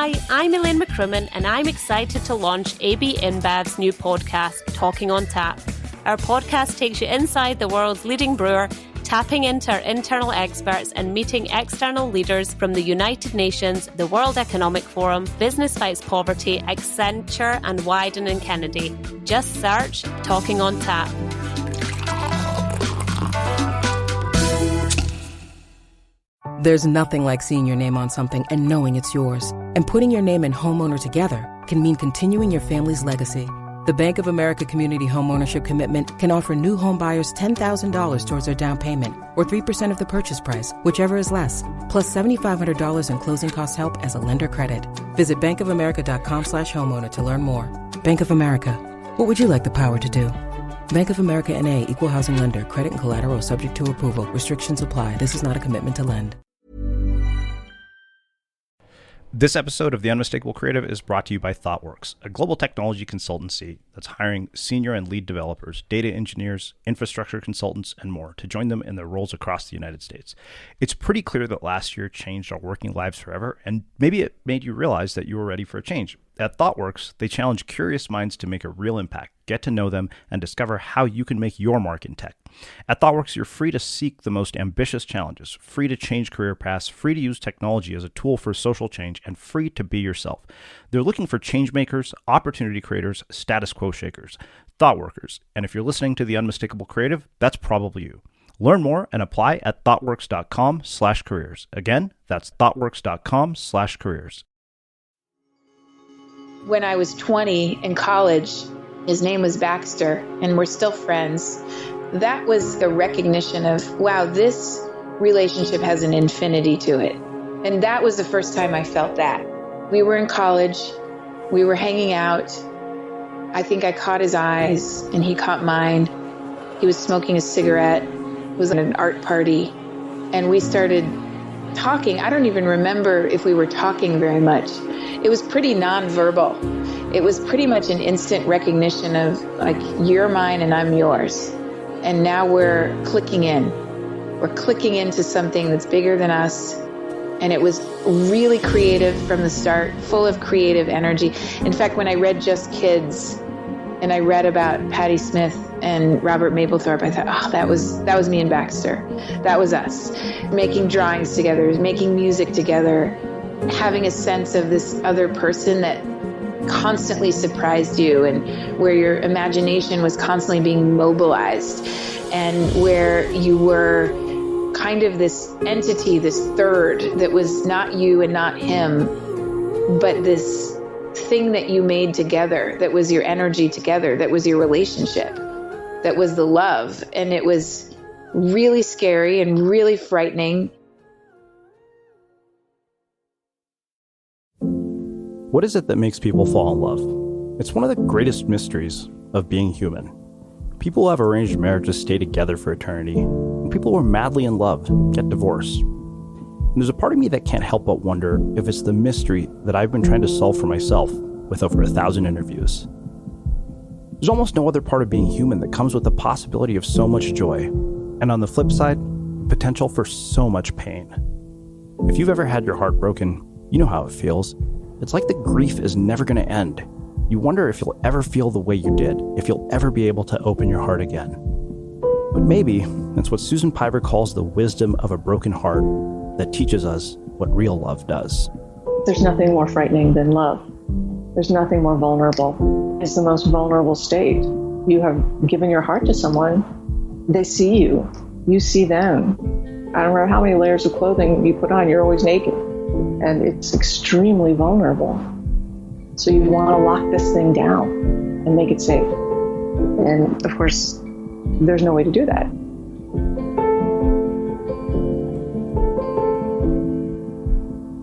Hi, I'm Elaine McCrimmon, and I'm excited to launch AB InBev's new podcast, Talking on Tap. Our podcast takes you inside the world's leading brewer, tapping into our internal experts and meeting external leaders from the United Nations, the World Economic Forum, Business Fights Poverty, Accenture, and Wyden and Kennedy. Just search Talking on Tap. There's nothing like seeing your name on something and knowing it's yours. And putting your name and homeowner together can mean continuing your family's legacy. The Bank of America Community Homeownership Commitment can offer new home buyers $10,000 towards their down payment or 3% of the purchase price, whichever is less. Plus $7,500 in closing costs help as a lender credit. Visit bankofamerica.com/homeowner to learn more. Bank of America. What would you like the power to do? Bank of America N.A. Equal Housing Lender. Credit and collateral subject to approval. Restrictions apply. This is not a commitment to lend. This episode of The Unmistakable Creative is brought to you by ThoughtWorks, a global technology consultancy that's hiring senior and lead developers, data engineers, infrastructure consultants, and more to join them in their roles across the United States. It's pretty clear that last year changed our working lives forever, and maybe it made you realize that you were ready for a change. At ThoughtWorks, they challenge curious minds to make a real impact, get to know them, and discover how you can make your mark in tech. At ThoughtWorks, you're free to seek the most ambitious challenges, free to change career paths, free to use technology as a tool for social change, and free to be yourself. They're looking for change makers, opportunity creators, status quo shakers, thought workers. And if you're listening to The Unmistakable Creative, that's probably you. Learn more and apply at thoughtworks.com/careers. Again, that's thoughtworks.com/careers. When I was 20 in college, his name was Baxter, and we're still friends. That was the recognition of, wow, this relationship has an infinity to it. And that was the first time I felt that. We were in college, we were hanging out. I think I caught his eyes and he caught mine. He was smoking a cigarette, was at an art party, and we started talking. I don't even remember if we were talking very much. It was pretty nonverbal. It was pretty much an instant recognition of, like, you're mine and I'm yours. And now we're clicking in. We're clicking into something that's bigger than us. And it was really creative from the start, full of creative energy. In fact, when I read Just Kids and I read about Patti Smith and Robert Mapplethorpe, I thought, oh, that was me and Baxter. That was us. Making drawings together, making music together, having a sense of this other person that constantly surprised you, and where your imagination was constantly being mobilized, and where you were kind of this entity, this third that was not you and not him, but this thing that you made together, that was your energy together, that was your relationship, that was the love. And it was really scary and really frightening. What is it that makes people fall in love? It's one of the greatest mysteries of being human. People who have arranged marriages stay together for eternity, and people who are madly in love get divorced. And there's a part of me that can't help but wonder if it's the mystery that I've been trying to solve for myself with over 1,000 interviews. There's almost no other part of being human that comes with the possibility of so much joy, and on the flip side, potential for so much pain. If you've ever had your heart broken, you know how it feels. It's like the grief is never going to end. You wonder if you'll ever feel the way you did, if you'll ever be able to open your heart again. But maybe that's what Susan Piver calls the wisdom of a broken heart that teaches us what real love does. There's nothing more frightening than love. There's nothing more vulnerable. It's the most vulnerable state. You have given your heart to someone. They see you. You see them. I don't know how many layers of clothing you put on. You're always naked. And it's extremely vulnerable. So you want to lock this thing down and make it safe. And of course, there's no way to do that.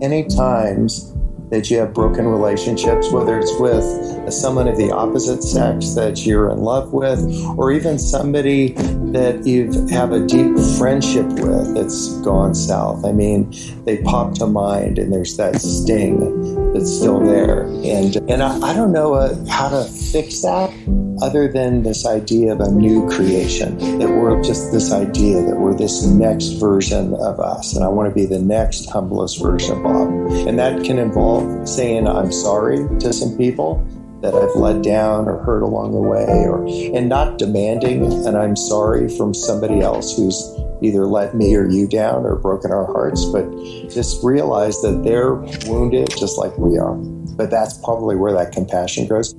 Any times that you have broken relationships, whether it's with someone of the opposite sex that you're in love with, or even somebody that you have a deep friendship with that's gone south. I mean, they pop to mind and there's that sting that's still there. And I don't know how to fix that. other than this idea of a new creation, that we're just this idea that we're this next version of us, and I want to be the next humblest version of Bob. And that can involve saying I'm sorry to some people that I've let down or hurt along the way, and not demanding an I'm sorry from somebody else who's either let me or you down or broken our hearts, but just realize that they're wounded just like we are. But that's probably where that compassion grows.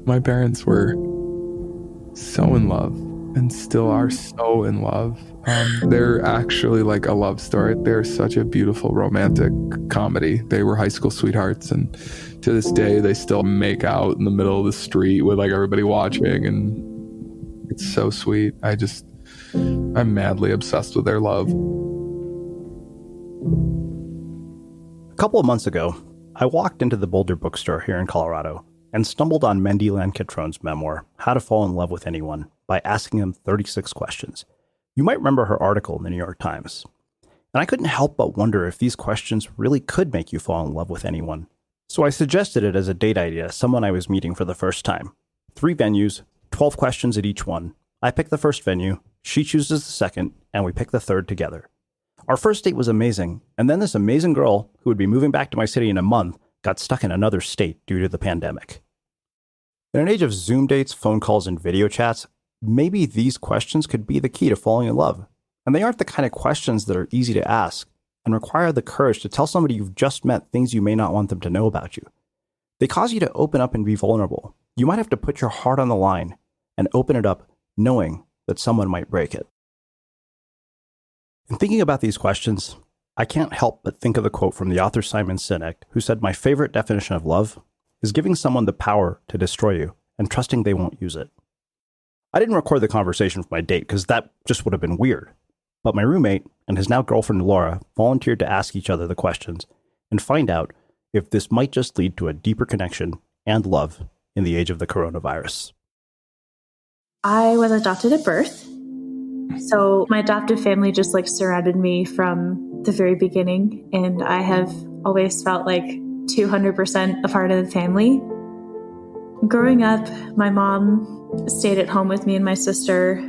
My parents were so in love and still are so in love. They're actually like a love story. They're such a beautiful romantic comedy. They were high school sweethearts, and to this day they still make out in the middle of the street with like everybody watching, and it's so sweet. I'm madly obsessed with their love. A couple of months ago, I walked into the Boulder bookstore here in Colorado and stumbled on Mandy Len Catron's memoir, How to Fall in Love with Anyone, by asking him 36 questions. You might remember her article in the New York Times. And I couldn't help but wonder if these questions really could make you fall in love with anyone. So I suggested it as a date idea to someone I was meeting for the first time. 3 venues, 12 questions at each one. I pick the first venue, she chooses the second, and we pick the third together. Our first date was amazing, and then this amazing girl, who would be moving back to my city in a month, got stuck in another state due to the pandemic. In an age of Zoom dates, phone calls, and video chats, maybe these questions could be the key to falling in love. And they aren't the kind of questions that are easy to ask and require the courage to tell somebody you've just met things you may not want them to know about you. They cause you to open up and be vulnerable. You might have to put your heart on the line and open it up knowing that someone might break it. In thinking about these questions, I can't help but think of the quote from the author Simon Sinek, who said, "My favorite definition of love is giving someone the power to destroy you and trusting they won't use it." I didn't record the conversation for my date because that just would have been weird. But my roommate and his now girlfriend Laura volunteered to ask each other the questions and find out if this might just lead to a deeper connection and love in the age of the coronavirus. I was adopted at birth. So my adoptive family just surrounded me from the very beginning. And I have always felt like 200% a part of the family. Growing up, my mom stayed at home with me and my sister.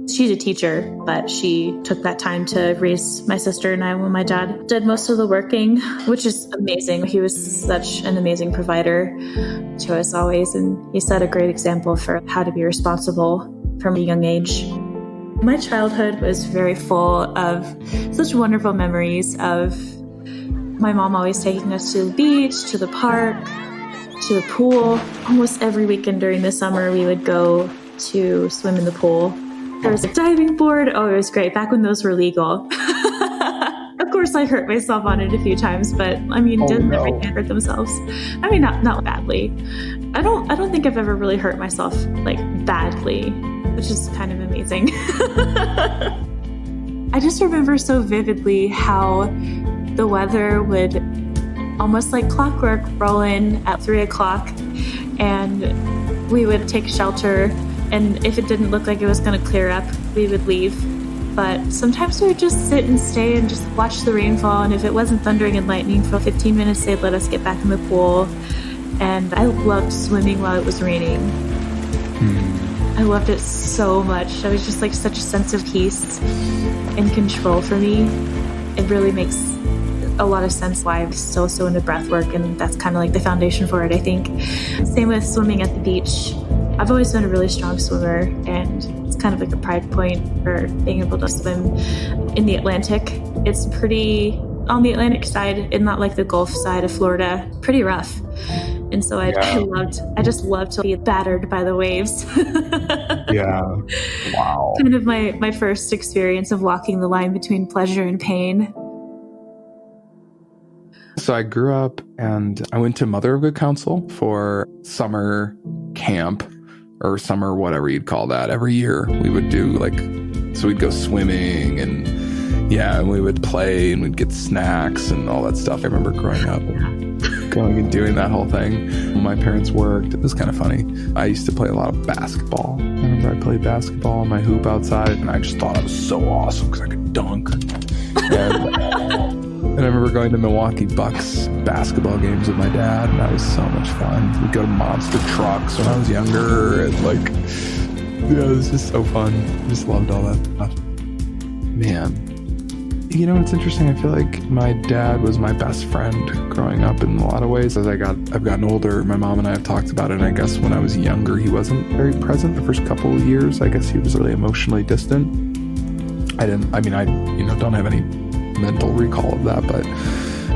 She's a teacher, but she took that time to raise my sister and I when my dad did most of the working, which is amazing. He was such an amazing provider to us always, and he set a great example for how to be responsible from a young age. My childhood was very full of such wonderful memories of my mom always taking us to the beach, to the park, to the pool. Almost every weekend during the summer, we would go to swim in the pool. There was a diving board. Oh, it was great. Back when those were legal. Of course, I hurt myself on it a few times, but didn't everyone hurt themselves? Not badly. I don't think I've ever really hurt myself badly, which is kind of amazing. I just remember so vividly how the weather would almost like clockwork roll in at 3:00, and we would take shelter. And if it didn't look like it was going to clear up, we would leave. But sometimes we would just sit and stay and just watch the rainfall. And if it wasn't thundering and lightning for 15 minutes, they'd let us get back in the pool. And I loved swimming while it was raining. I loved it so much. It was just such a sense of peace and control for me. It really makes a lot of sense why I'm still so into breath work. And that's kind of the foundation for it, I think. Same with swimming at the beach. I've always been a really strong swimmer, and it's kind of a pride point for being able to swim in the Atlantic. It's pretty, on the Atlantic side, and not like the Gulf side of Florida, pretty rough. And so I just loved to be battered by the waves. Yeah. Wow. Kind of my first experience of walking the line between pleasure and pain. So I grew up and I went to Mother of Good Counsel for summer camp or summer, whatever you'd call that. Every year we would do so we'd go swimming and we would play and we'd get snacks and all that stuff. I remember growing up and going and doing that whole thing. When my parents worked, it was kind of funny. I used to play a lot of basketball. I remember I played basketball on my hoop outside, and I just thought I was so awesome because I could dunk. And I remember going to Milwaukee Bucks basketball games with my dad, and that was so much fun. We'd go to monster trucks when I was younger, and like, yeah, it was just so fun. I just loved all that stuff. Man. You know, it's interesting. I feel like my dad was my best friend growing up in a lot of ways. As I've gotten older, my mom and I have talked about it. And I guess when I was younger, he wasn't very present the first couple of years. I guess he was really emotionally distant. I don't have any mental recall of that, but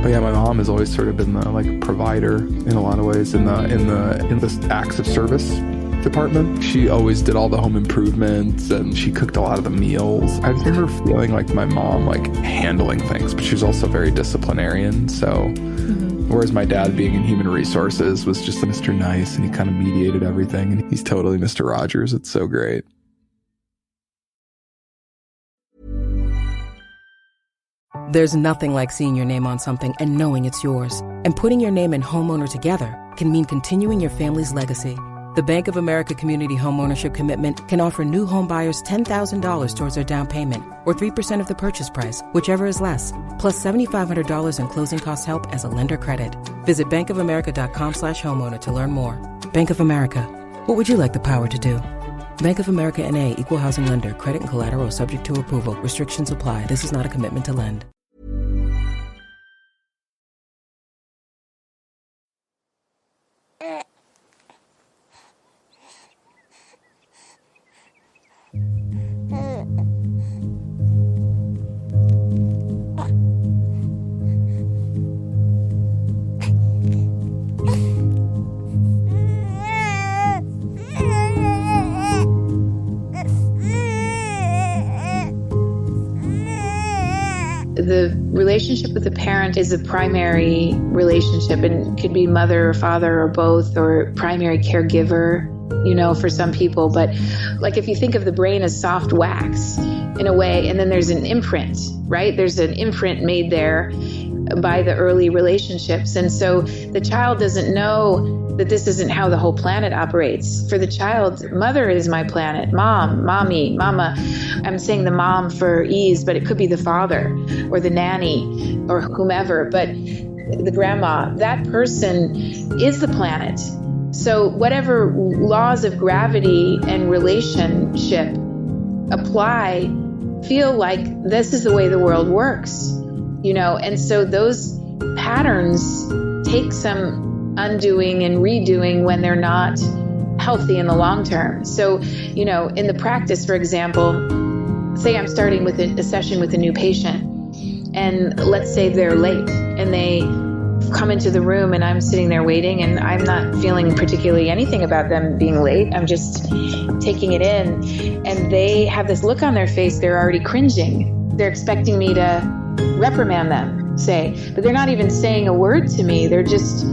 yeah, my mom has always sort of been the like provider in a lot of ways in the acts of service department. She always did all the home improvements, and she cooked a lot of the meals. I remember feeling like my mom like handling things, but she was also very disciplinarian. So whereas my dad, being in human resources, was just Mr. Nice, and he kind of mediated everything, and he's totally Mr. Rogers. It's so great. There's nothing like seeing your name on something and knowing it's yours. And putting your name and homeowner together can mean continuing your family's legacy. The Bank of America Community Homeownership Commitment can offer new home buyers $10,000 towards their down payment or 3% of the purchase price, whichever is less. Plus $7,500 in closing costs help as a lender credit. Visit bankofamerica.com/homeowner to learn more. Bank of America. What would you like the power to do? Bank of America N.A. Equal Housing Lender. Credit and collateral subject to approval. Restrictions apply. This is not a commitment to lend. The relationship with the parent is a primary relationship, and could be mother or father or both, or primary caregiver, for some people. But like, if you think of the brain as soft wax in a way, and then there's an imprint, right? There's an imprint made there by the early relationships. And so the child doesn't know that this isn't how the whole planet operates. For the child, mother is my planet, mom, mommy, mama. I'm saying the mom for ease, but it could be the father or the nanny or whomever, but the grandma, that person is the planet. So whatever laws of gravity and relationship apply, feel like this is the way the world works, and so those patterns take some undoing and redoing when they're not healthy in the long term. So, in the practice, for example, say I'm starting with a session with a new patient, and let's say they're late and they come into the room and I'm sitting there waiting, and I'm not feeling particularly anything about them being late. I'm just taking it in, and they have this look on their face. They're already cringing. They're expecting me to reprimand them, say, but they're not even saying a word to me. They're just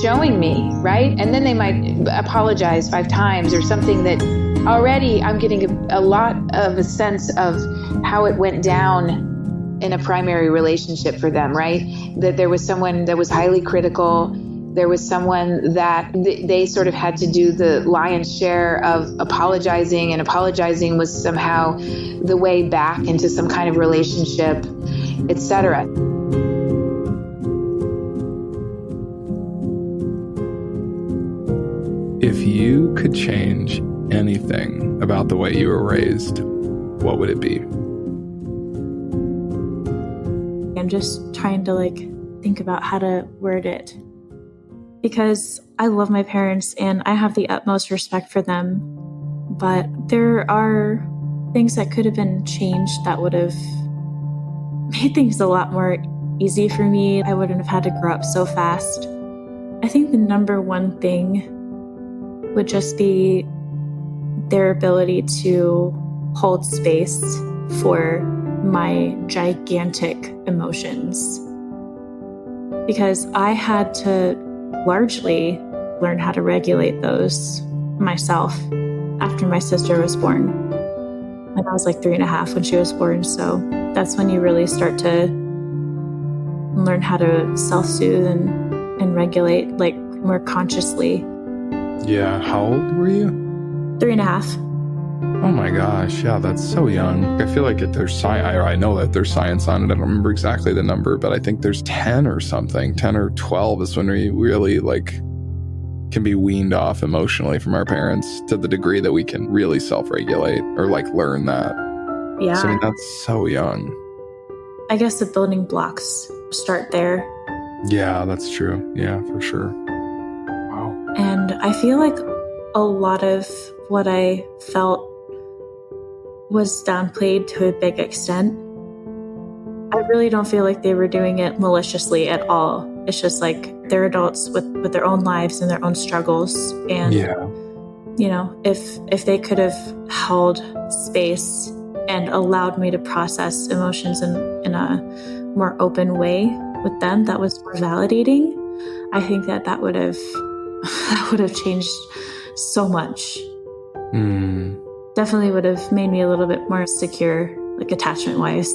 showing me, right? And then they might apologize 5 times or something that already I'm getting a lot of a sense of how it went down in a primary relationship for them, right? That there was someone that was highly critical. There was someone that they sort of had to do the lion's share of apologizing, and apologizing was somehow the way back into some kind of relationship, etc. If you could change anything about the way you were raised, what would it be? I'm just trying to think about how to word it, because I love my parents and I have the utmost respect for them, but there are things that could have been changed that would have made things a lot more easy for me. I wouldn't have had to grow up so fast. I think the number one thing would just be their ability to hold space for my gigantic emotions, because I had to largely learn how to regulate those myself after my sister was born. And I was 3.5 when she was born, so that's when you really start to learn how to self-soothe and regulate more consciously. Yeah, how old were you? 3.5. Oh my gosh, yeah, that's so young. I feel like there's I know that there's science on it. I don't remember exactly the number, but I think there's 10 or something. 10 or 12 is when we really can be weaned off emotionally from our parents to the degree that we can really self-regulate or learn that. Yeah. So, I mean, that's so young. I guess the building blocks start there. Yeah, that's true. Yeah, for sure. Wow. And I feel like a lot of what I felt was downplayed to a big extent. I really don't feel like they were doing it maliciously at all. It's just they're adults with their own lives and their own struggles. And, if they could have held space and allowed me to process emotions in a more open way with them, that was more validating. I think that would have changed so much. Definitely would have made me a little bit more secure, attachment wise.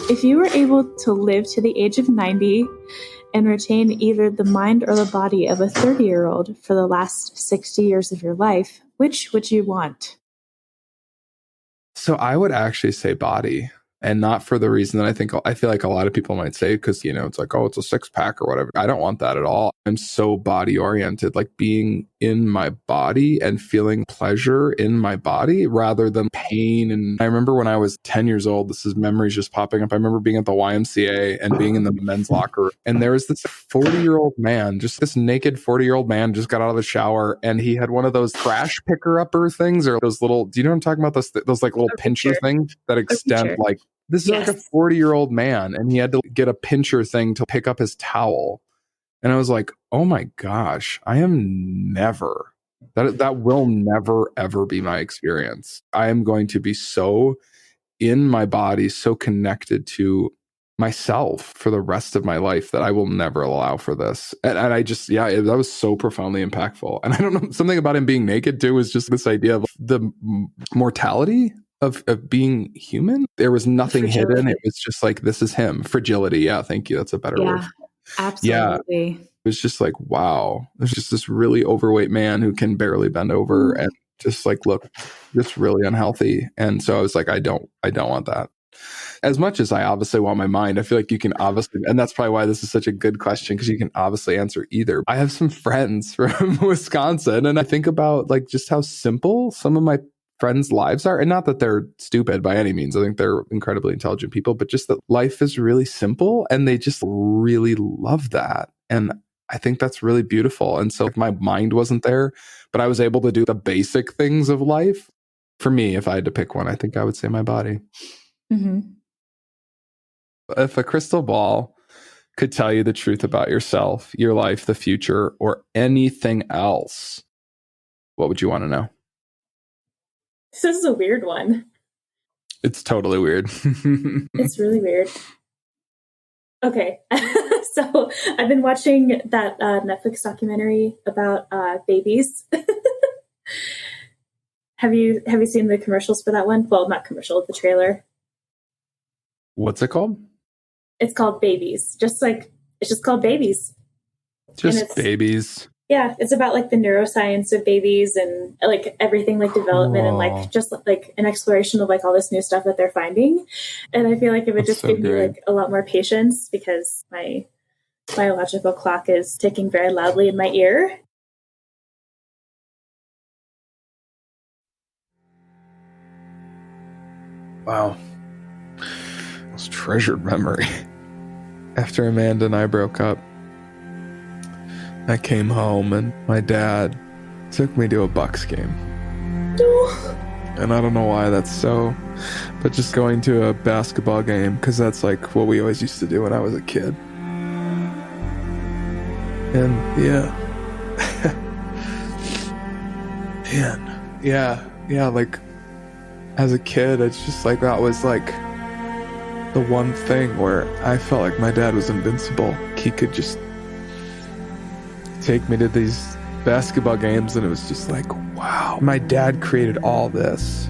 If you were able to live to the age of 90 and retain either the mind or the body of a 30-year-old for the last 60 years of your life, which would you want? So I would actually say body, and not for the reason that I feel like a lot of people might say, because, it's it's a six pack or whatever. I don't want that at all. I'm so body oriented, being in my body and feeling pleasure in my body rather than pain. And I remember when I was 10 years old, this is memories just popping up. I remember being at the YMCA and being in the men's locker. And there was this 40-year-old man, just this naked 40-year-old man just got out of the shower. And he had one of those trash picker upper things, or those little, do you know what I'm talking about? Those little pincher things that extend this is a 40-year-old man, and he had to get a pincher thing to pick up his towel. And I was like, oh my gosh, I am never, that will never, ever be my experience. I am going to be so in my body, so connected to myself for the rest of my life that I will never allow for this. And I just, that was so profoundly impactful. And I don't know, something about him being naked too was just this idea of the mortality of being human. There was nothing hidden. It was just this is him. Fragility. Yeah, thank you. That's a better word. Absolutely. Yeah. It was just wow. There's just this really overweight man who can barely bend over and just look just really unhealthy. And so I was I don't want that. As much as I obviously want my mind, I feel like you can obviously, and that's probably why this is such a good question, because you can obviously answer either. I have some friends from Wisconsin, and I think about just how simple some of my friends' lives are. And not that they're stupid by any means. I think they're incredibly intelligent people, but just that life is really simple and they just really love that. And I think that's really beautiful. And so my mind wasn't there, but I was able to do the basic things of life. For me, if I had to pick one, I think I would say my body. Mm-hmm. If a crystal ball could tell you the truth about yourself, your life, the future, or anything else, what would you want to know? This is a weird one. It's totally weird. It's really weird. Okay. So I've been watching that Netflix documentary about babies. Have you seen the commercials for that one? Well, not commercial, the trailer. What's it called? It's called Babies. It's just called Babies. Just babies. Yeah, it's about the neuroscience of babies and everything development and just an exploration of all this new stuff that they're finding. And I feel it would just give me a lot more patience, because my biological clock is ticking very loudly in my ear. Wow. Most treasured memory. After Amanda and I broke up, I came home and my dad took me to a Bucks game. And I don't know why that's so, but just going to a basketball game, because that's what we always used to do when I was a kid. And yeah. Man. Yeah. As a kid, it's just that was the one thing where I felt like my dad was invincible. He could just take me to these basketball games, and it was just wow, my dad created all this.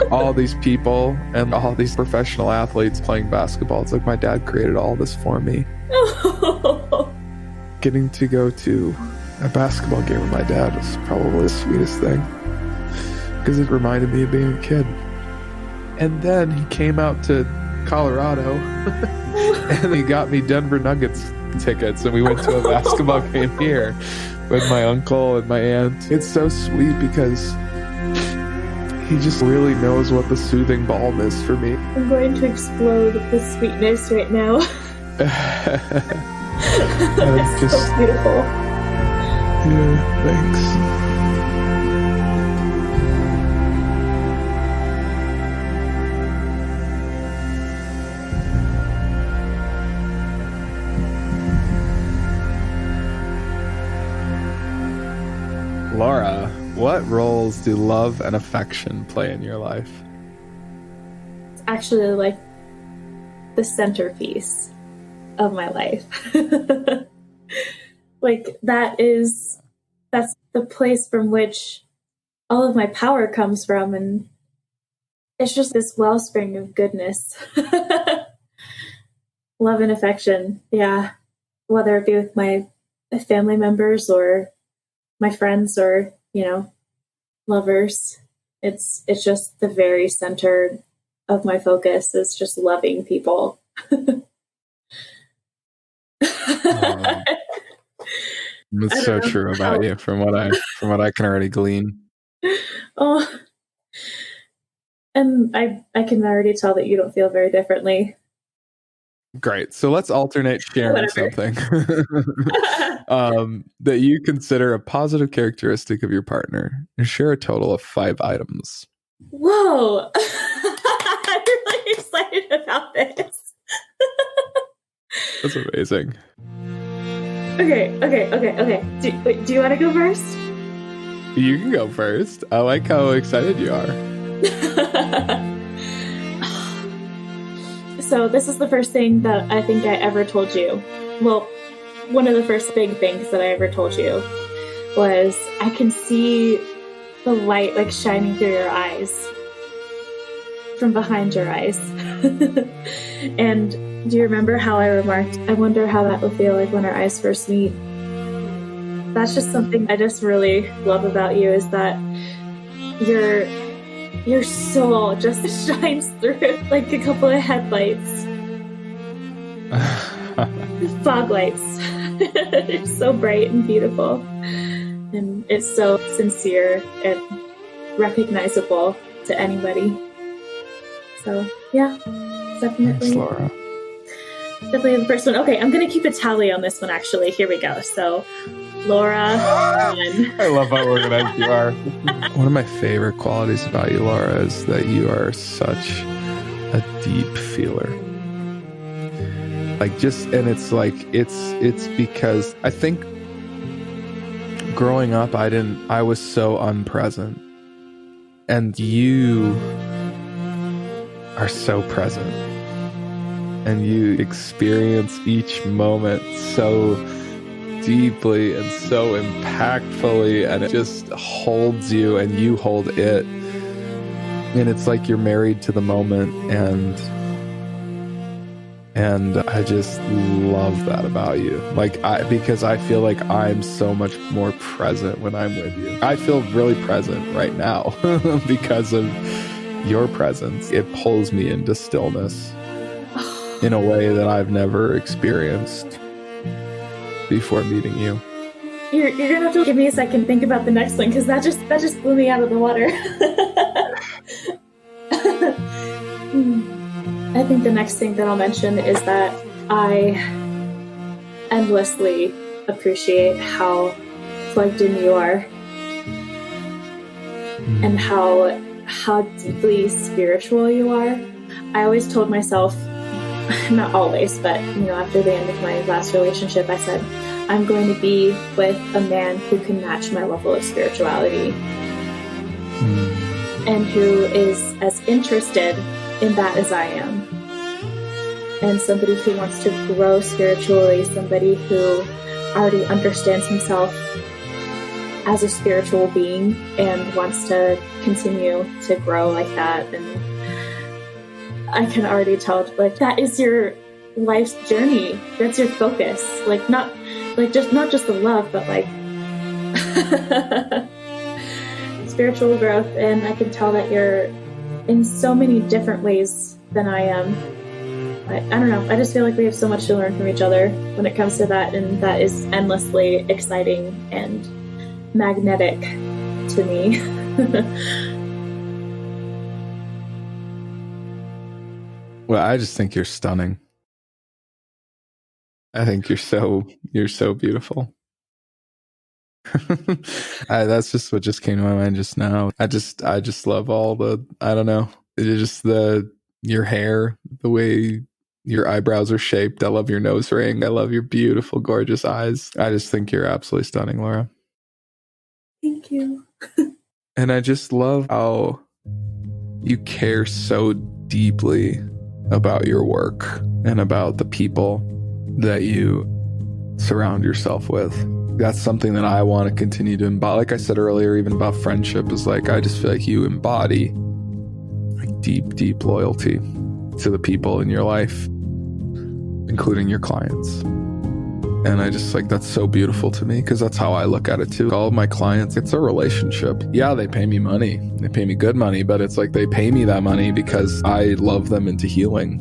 All these people and all these professional athletes playing basketball. It's my dad created all this for me. Getting to go to A basketball game with my dad was probably the sweetest thing because it reminded me of being a kid. And then he came out to Colorado and he got me Denver Nuggets tickets, and we went to a basketball game here with my uncle and my aunt. It's so sweet because he just really knows what the soothing balm is for me. I'm going to explode with sweetness right now. It's just so beautiful. Yeah, thanks. Laura, what roles do love and affection play in your life? It's actually like the centerpiece of my life. Like that's the place from which all of my power comes from, and it's just this wellspring of goodness. Love and affection, yeah. Whether it be with my family members or my friends or, lovers. It's just the very center of my focus is just loving people. It's so true about you from what I can already glean. Oh, and I can already tell that you don't feel very differently. Great. So let's alternate sharing something that you consider a positive characteristic of your partner and share a total of 5 items. Whoa. I'm really excited about this. That's amazing. Okay. Do you want to go first? You can go first. I like how excited you are. So this is the first thing that I think I ever told you. Well, one of the first big things that I ever told you was I can see the light like shining through your eyes from behind your eyes. And do you remember how I remarked, I wonder how that would feel like when our eyes first meet? That's just something I just really love about you, is that your soul just shines through like a couple of headlights. Fog lights. They're so bright and beautiful. And it's so sincere and recognizable to anybody. So, yeah, definitely. Thanks, Laura. Definitely the first one. Okay, I'm going to keep a tally on this one, actually. Here we go. So, Laura. I love how organized you are. One of my favorite qualities about you, Laura, is that you are such a deep feeler. And it's because I think growing up, I was so unpresent, and you are so present, and you experience each moment so deeply and so impactfully, and it just holds you and you hold it, and it's like you're married to the moment, and I just love that about you. Because I feel like I'm so much more present when I'm with you. I feel really present right now because of your presence. It pulls me into stillness in a way that I've never experienced before meeting you. You're gonna have to give me a second to think about the next one, because that just blew me out of the water. I think the next thing that I'll mention is that I endlessly appreciate how plugged in you are, and how deeply spiritual you are. I always told myself, not always, but after the end of my last relationship, I said, I'm going to be with a man who can match my level of spirituality, and who is as interested in that as I am, and somebody who wants to grow spiritually, somebody who already understands himself as a spiritual being and wants to continue to grow like that. And I can already tell, that is your life's journey. That's your focus. Not just the love, but spiritual growth, and I can tell that you're in so many different ways than I am. I don't know. I just feel like we have so much to learn from each other when it comes to that, and that is endlessly exciting and magnetic to me. Well, I just think you're stunning. I think you're so beautiful. That's just what just came to my mind just now. I just love all the, I don't know, it's just your hair, the way your eyebrows are shaped. I love your nose ring. I love your beautiful, gorgeous eyes. I just think you're absolutely stunning, Laura. Thank you. And I just love how you care so deeply about your work and about the people that you surround yourself with. That's something that I want to continue to embody. Like I said earlier, even about friendship, is like, I just feel like you embody like deep loyalty to the people in your life, including your clients. And I just like, that's so beautiful to me, because that's how I look at it too. All of my clients, it's a relationship. Yeah, they pay me money. They pay me good money, but it's like they pay me that money because I love them into healing.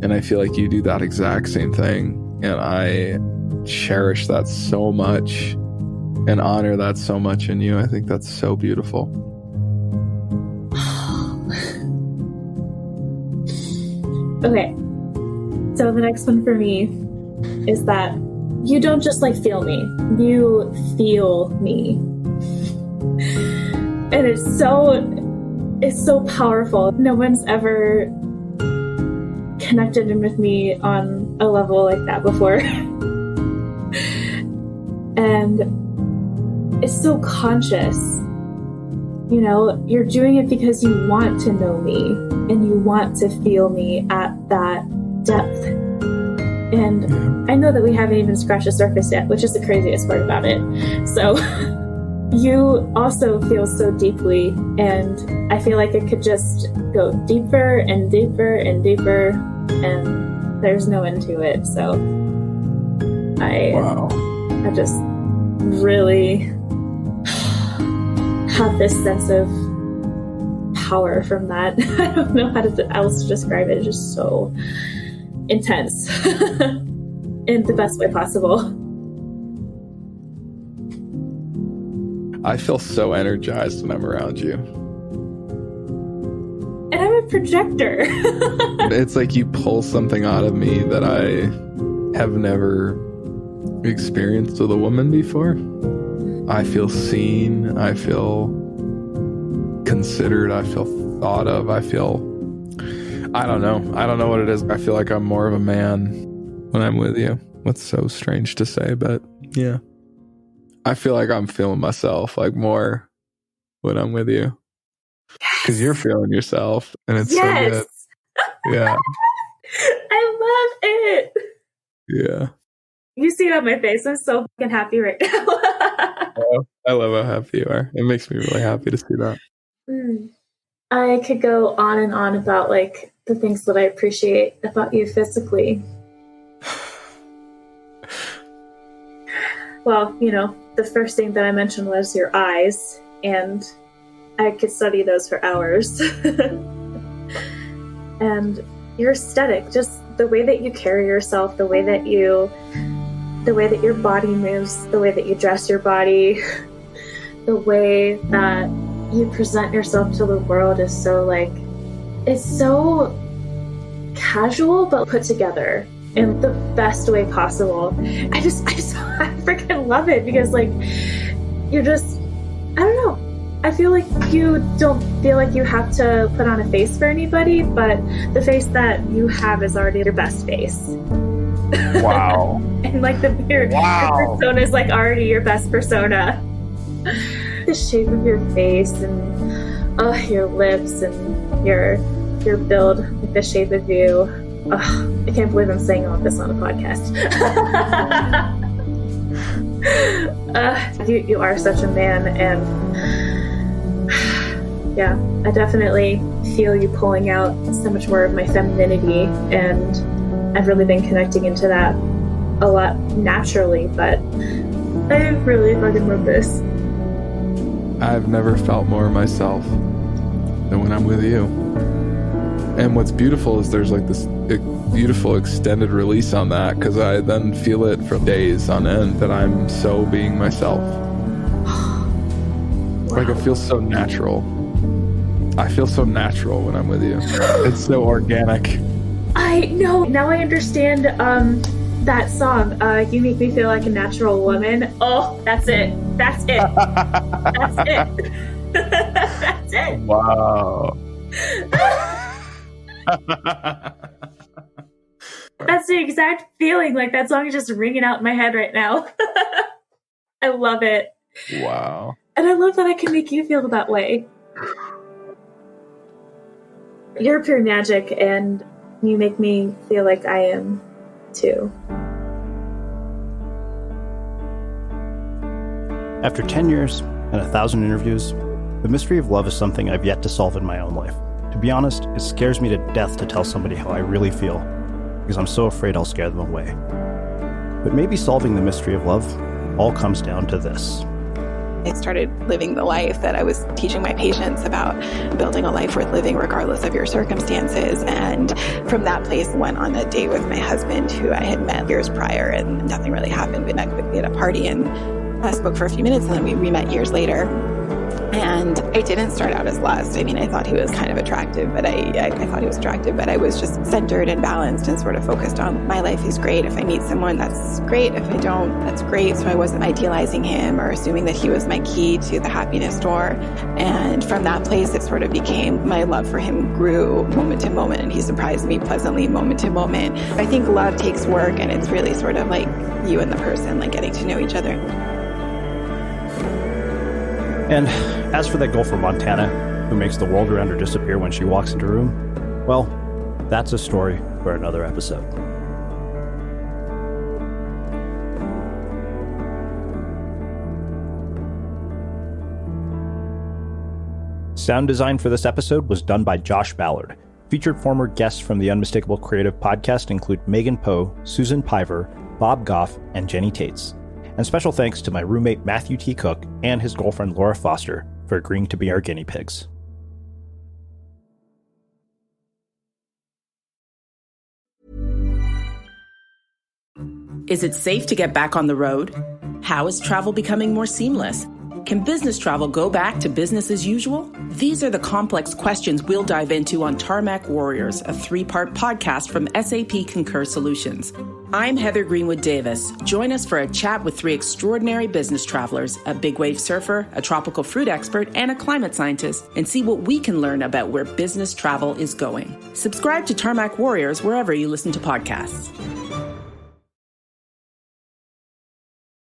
And I feel like you do that exact same thing. And I cherish that so much and honor that so much in you. I think that's so beautiful. Okay. So the next one for me is that you don't just like feel me, you feel me. And it's so powerful. No one's ever connected in with me on a level like that before. And it's so conscious. You know, you're doing it because you want to know me and you want to feel me at that depth. And I know that we haven't even scratched the surface yet, which is the craziest part about it. So you also feel so deeply, and I feel like it could just go deeper and deeper and deeper, and there's no end to it. So I just really have this sense of power from that. I don't know how else to describe it. It's just so intense in the best way possible. I feel so energized when I'm around you. And I'm a projector. It's like you pull something out of me that I have never experienced with a woman before. I feel seen. I feel considered. I feel thought of. I don't know what it is. I feel like I'm more of a man when I'm with you. That's so strange to say, but yeah. I feel like I'm feeling myself like more when I'm with you. Because you're feeling yourself, and it's so good. Yeah. I love it. Yeah. You see it on my face. I'm so fucking happy right now. Oh, I love how happy you are. It makes me really happy to see that. I could go on and on about like the things that I appreciate about you physically. Well, you know, the first thing that I mentioned was your eyes, and I could study those for hours. And your aesthetic, just the way that you carry yourself, the way that your body moves, the way that you dress your body, the way that you present yourself to the world is so like, it's so casual but put together in the best way possible. I freaking love it, because like you're just, I don't know, I feel like you don't feel like you have to put on a face for anybody, but the face that you have is already your best face. Wow. And like your persona is like already your best persona. The shape of your face and your lips and your build, like the shape of you. I can't believe I'm saying all of this on a podcast. You are such a man, and yeah, I definitely feel you pulling out so much more of my femininity, and I've really been connecting into that a lot naturally, but I really fucking love this. I've never felt more myself than when I'm with you. And what's beautiful is there's like this beautiful extended release on that, because I then feel it for days on end that I'm so being myself. Like it feels so natural. I feel so natural when I'm with you. It's so organic. I know. Now I understand that song. You make me feel like a natural woman. Oh, that's it. That's it. That's it. That's it. Wow. That's the exact feeling. Like that song is just ringing out in my head right now. I love it. Wow. And I love that I can make you feel that way. You're pure magic, and you make me feel like I am too. After 10 years and 1,000 interviews, the mystery of love is something I've yet to solve in my own life. To be honest, it scares me to death to tell somebody how I really feel, because I'm so afraid I'll scare them away. But maybe solving the mystery of love all comes down to this. I started living the life that I was teaching my patients about, building a life worth living regardless of your circumstances. And from that place, went on a date with my husband, who I had met years prior, and nothing really happened. We met quickly at a party and spoke for a few minutes, and then we met years later. And it didn't start out as lust. I mean, I thought he was kind of attractive, but I thought he was attractive, but I was just centered and balanced and sort of focused on my life is great. If I meet someone, that's great. If I don't, that's great. So I wasn't idealizing him or assuming that he was my key to the happiness door. And from that place, it sort of became, my love for him grew moment to moment, and he surprised me pleasantly moment to moment. I think love takes work, and it's really sort of like you and the person, like getting to know each other. And as for that girl from Montana who makes the world around her disappear when she walks into a room, well, that's a story for another episode. Sound design for this episode was done by Josh Ballard. Featured former guests from the Unmistakable Creative podcast include Megan Poe, Susan Piver, Bob Goff, and Jenny Taitz. And special thanks to my roommate Matthew T. Cooke and his girlfriend Laura Foster for agreeing to be our guinea pigs. Is it safe to get back on the road? How is travel becoming more seamless? Can business travel go back to business as usual? These are the complex questions we'll dive into on Tarmac Warriors, a 3-part podcast from SAP Concur Solutions. I'm Heather Greenwood Davis. Join us for a chat with 3 extraordinary business travelers, a big wave surfer, a tropical fruit expert, and a climate scientist, and see what we can learn about where business travel is going. Subscribe to Tarmac Warriors wherever you listen to podcasts.